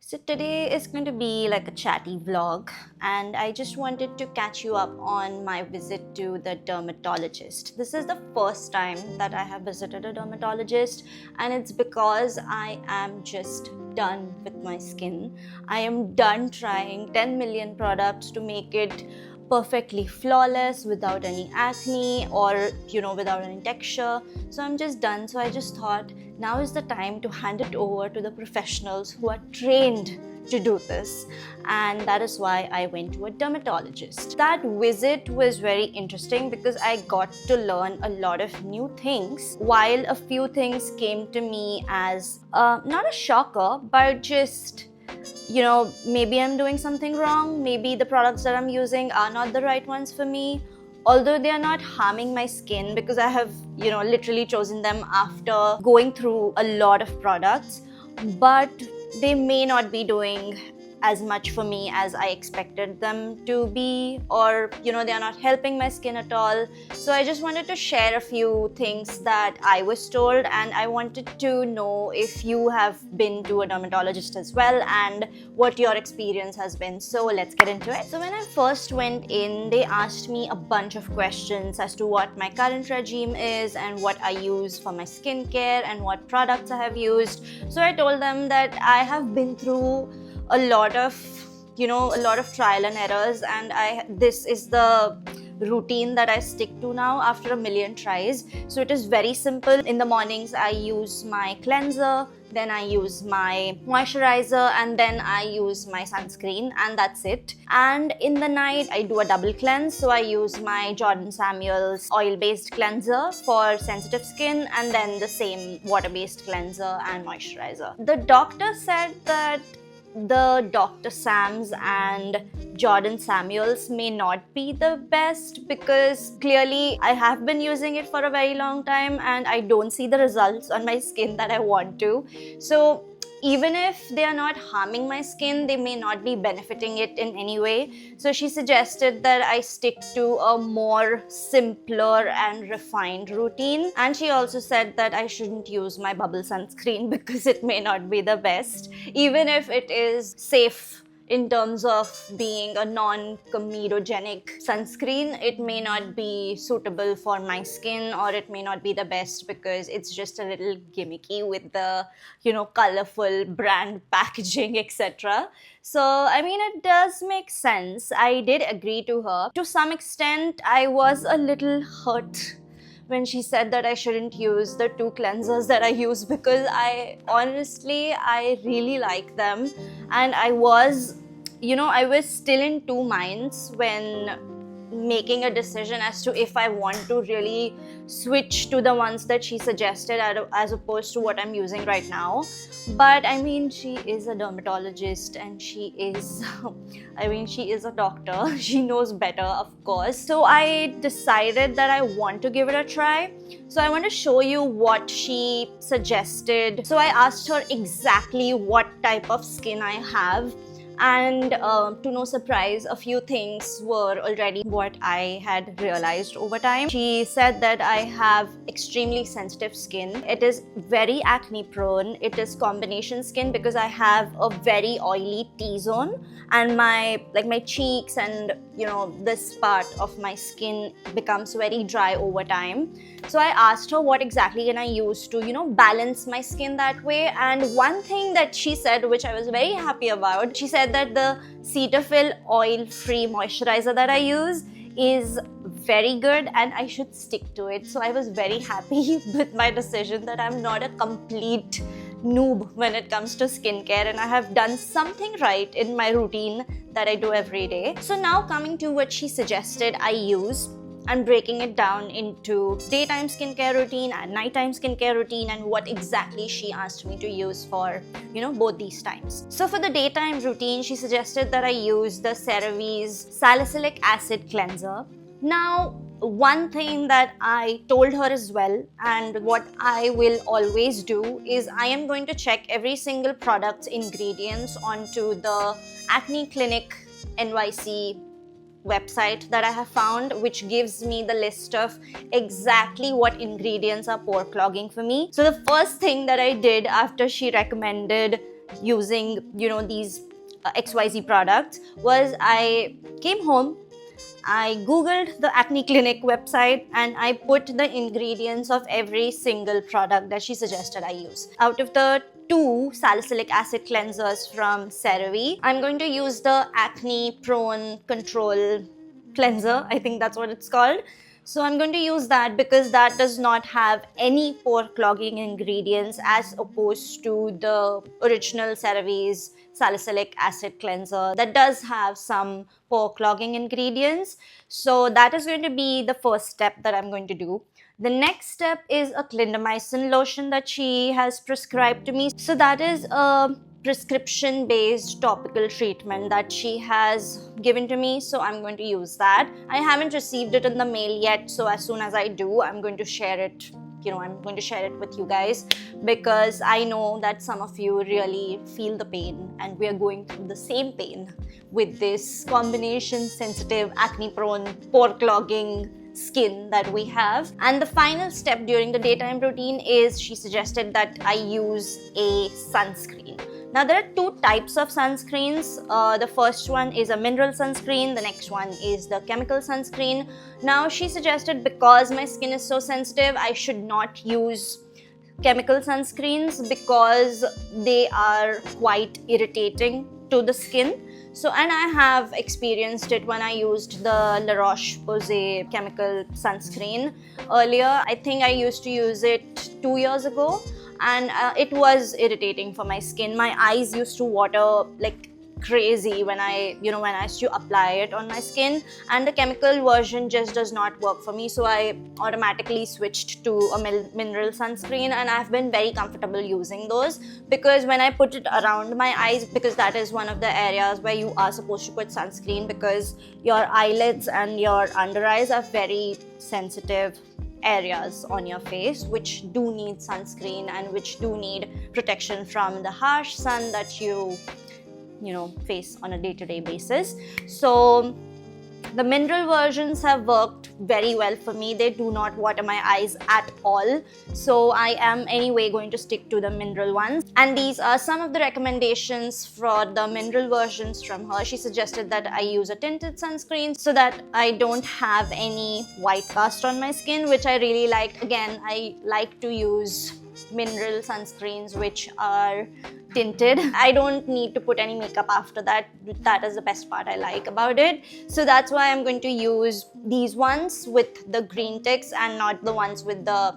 So today is going to be like a chatty vlog, and I just wanted to catch you up on my visit to the dermatologist. This is the first time that I have visited a dermatologist, and it's because I am just done with my skin. I am done trying 10 million products to make it perfectly flawless without any acne or without any texture. So I'm just done. So I just thought now is the time to hand it over to the professionals who are trained to do this, and that is why I went to a dermatologist. That visit was very interesting because I got to learn a lot of new things, while a few things came to me as not a shocker, but just maybe I'm doing something wrong, maybe the products that I'm using are not the right ones for me, although they are not harming my skin because I have literally chosen them after going through a lot of products, but they may not be doing as much for me as I expected them to be, or they are not helping my skin at all. So I just wanted to share a few things that I was told, and I wanted to know if you have been to a dermatologist as well and what your experience has been. So let's get into it. So when I first went in, they asked me a bunch of questions as to what my current regime is and what I use for my skincare and what products I have used. So I told them that I have been through a lot of trial and errors, and this is the routine that I stick to now after a million tries. So it is very simple. In the mornings I use my cleanser, then I use my moisturizer, and then I use my sunscreen, and that's it. And in the night I do a double cleanse. So I use my Jordan Samuel's oil-based cleanser for sensitive skin, and then the same water-based cleanser and moisturizer. The doctor said that the Dr. Sam's and Jordan Samuel's may not be the best because clearly I have been using it for a very long time and I don't see the results on my skin that I want to. So even if they are not harming my skin, they may not be benefiting it in any way. So she suggested that I stick to a more simpler and refined routine. And she also said that I shouldn't use my bubble sunscreen because it may not be the best. Even if it is safe in terms of being a non-comedogenic sunscreen, it may not be suitable for my skin, or it may not be the best because it's just a little gimmicky with the colorful brand packaging, etc. So I mean, it does make sense. I did agree to her. To some extent, I was a little hurt when she said that I shouldn't use the two cleansers that I use, because I really like them, and I was still in two minds when making a decision as to if I want to really switch to the ones that she suggested as opposed to what I'm using right now. But I mean, she is a dermatologist and she is a doctor. She knows better, of course. So I decided that I want to give it a try. So I want to show you what she suggested. So I asked her exactly what type of skin I have, and to no surprise, a few things were already what I had realized over time. She said that I have extremely sensitive skin. It is very acne prone. It is combination skin because I have a very oily T-zone, and my cheeks and this part of my skin becomes very dry over time. So I asked her what exactly can I use to balance my skin that way. And one thing that she said, which I was very happy about, she said that the Cetaphil Oil-Free moisturizer that I use is very good and I should stick to it. So I was very happy with my decision that I'm not a complete noob when it comes to skincare, and I have done something right in my routine that I do every day. So now coming to what she suggested I use, I'm breaking it down into daytime skincare routine and nighttime skincare routine, and what exactly she asked me to use for both these times. So for the daytime routine, she suggested that I use the CeraVe's Salicylic acid cleanser. Now, one thing that I told her as well, and what I will always do, is I am going to check every single product's ingredients onto the Acne Clinic NYC website that I have found, which gives me the list of exactly what ingredients are pore clogging for me. So the first thing that I did after she recommended using, these XYZ products was I came home, I googled the Acne Clinic website, and I put the ingredients of every single product that she suggested I use. Out of the 2 salicylic acid cleansers from CeraVe, I'm going to use the Acne Prone Control Cleanser. I think that's what it's called. So I'm going to use that because that does not have any pore clogging ingredients as opposed to the original CeraVe's salicylic acid cleanser that does have some pore clogging ingredients. So that is going to be the first step that I'm going to do. The next step is a clindamycin lotion that she has prescribed to me. So that is a prescription-based topical treatment that she has given to me, so I'm going to use that. I haven't received it in the mail yet, so as soon as I do, I'm going to share it. I'm going to share it with you guys because I know that some of you really feel the pain, and we are going through the same pain with this combination sensitive, acne-prone, pore-clogging skin that we have. And the final step during the daytime routine is she suggested that I use a sunscreen. Now there are 2 types of sunscreens. The first one is a mineral sunscreen, the next one is the chemical sunscreen. Now she suggested because my skin is so sensitive, I should not use chemical sunscreens because they are quite irritating to the skin. So, and I have experienced it when I used the La Roche-Posay chemical sunscreen earlier. I think I used to use it 2 years ago, and it was irritating for my skin. My eyes used to water like crazy when I used to apply it on my skin, and the chemical version just does not work for me. So I automatically switched to a mineral sunscreen, and I've been very comfortable using those because when I put it around my eyes, because that is one of the areas where you are supposed to put sunscreen because your eyelids and your under eyes are very sensitive areas on your face which do need sunscreen and which do need protection from the harsh sun that you face on a day-to-day basis. So the mineral versions have worked very well for me. They do not water my eyes at all. So I am anyway going to stick to the mineral ones. And these are some of the recommendations for the mineral versions from her. She suggested that I use a tinted sunscreen so that I don't have any white cast on my skin, which I really liked. Again, I like to use mineral sunscreens which are tinted. I don't need to put any makeup after that. That is the best part I like about it. So that's why I'm going to use these ones with the green ticks and not the ones with the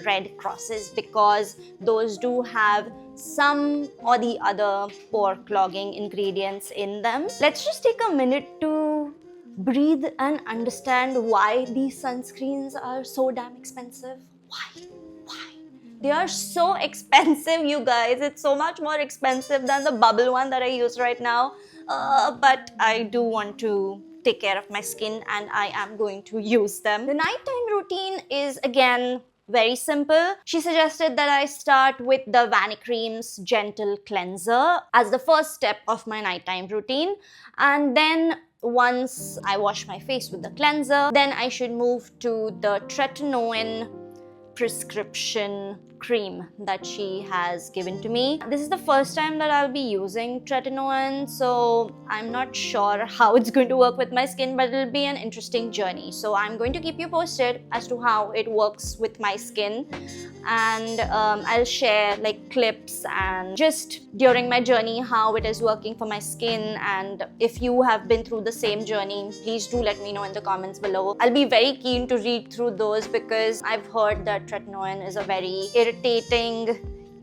red crosses, because those do have some or the other pore clogging ingredients in them. Let's just take a minute to breathe and understand why these sunscreens are so damn expensive. Why? They are so expensive, you guys. It's so much more expensive than the bubble one that I use right now. But I do want to take care of my skin and I am going to use them. The nighttime routine is again very simple. She suggested that I start with the Vanicream's Gentle Cleanser as the first step of my nighttime routine. And then once I wash my face with the cleanser, then I should move to the Tretinoin prescription cream that she has given to me. This is the first time that I'll be using Tretinoin, so I'm not sure how it's going to work with my skin, but it'll be an interesting journey. So I'm going to keep you posted as to how it works with my skin, and I'll share like clips and just during my journey how it is working for my skin. And if you have been through the same journey, please do let me know in the comments below. I'll be very keen to read through those because I've heard that Tretinoin is a very irritating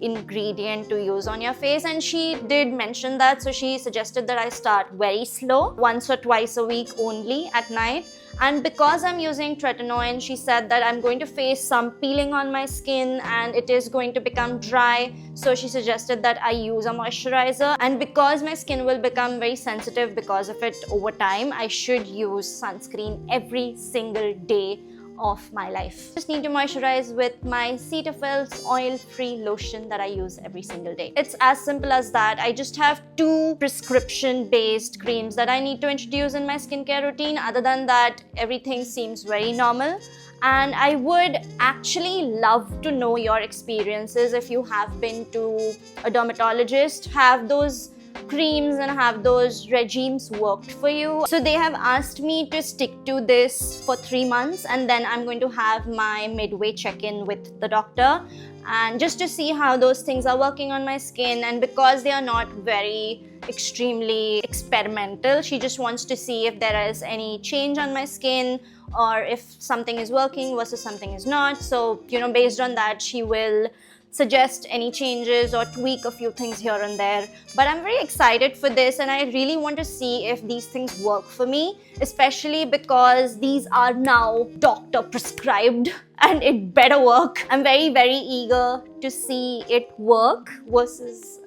ingredient to use on your face, and she did mention that. So she suggested that I start very slow, once or twice a week only at night. And because I'm using Tretinoin, she said that I'm going to face some peeling on my skin and it is going to become dry. So she suggested that I use a moisturizer. And because my skin will become very sensitive because of it over time, I should use sunscreen every single day of my life. Just need to moisturize with my Cetaphil Oil-Free Lotion that I use every single day. It's as simple as that. I just have 2 prescription-based creams that I need to introduce in my skincare routine. Other than that, everything seems very normal. and I would actually love to know your experiences if you have been to a dermatologist. Have those creams and have those regimes worked for you? So they have asked me to stick to this for 3 months, and then I'm going to have my midway check-in with the doctor, and just to see how those things are working on my skin. And because they are not very extremely experimental, she just wants to see if there is any change on my skin or if something is working versus something is not. So, based on that, she will suggest any changes or tweak a few things here and there. But I'm very excited for this, and I really want to see if these things work for me, especially because these are now doctor prescribed and it better work. I'm very, very eager to see it work versus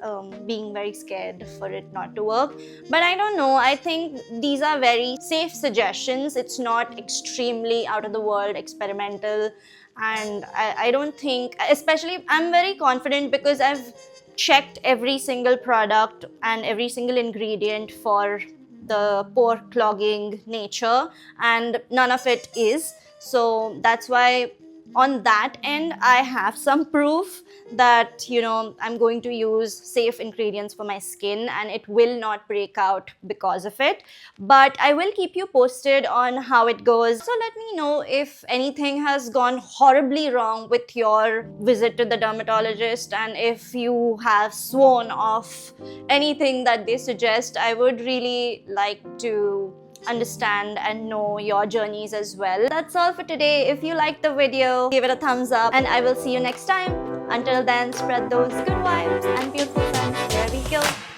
being very scared for it not to work. But I don't know, I think these are very safe suggestions. It's not extremely out of the world experimental, and I don't think, especially I'm very confident because I've checked every single product and every single ingredient for the pore clogging nature, and none of it is. So that's why on that end, I have some proof that, I'm going to use safe ingredients for my skin and it will not break out because of it. But I will keep you posted on how it goes. So let me know if anything has gone horribly wrong with your visit to the dermatologist, and if you have sworn off anything that they suggest. I would really like to understand and know your journeys as well. That's all for today. If you liked the video, give it a thumbs up, and I will see you next time. Until then, spread those good vibes and beautiful scents. There we go.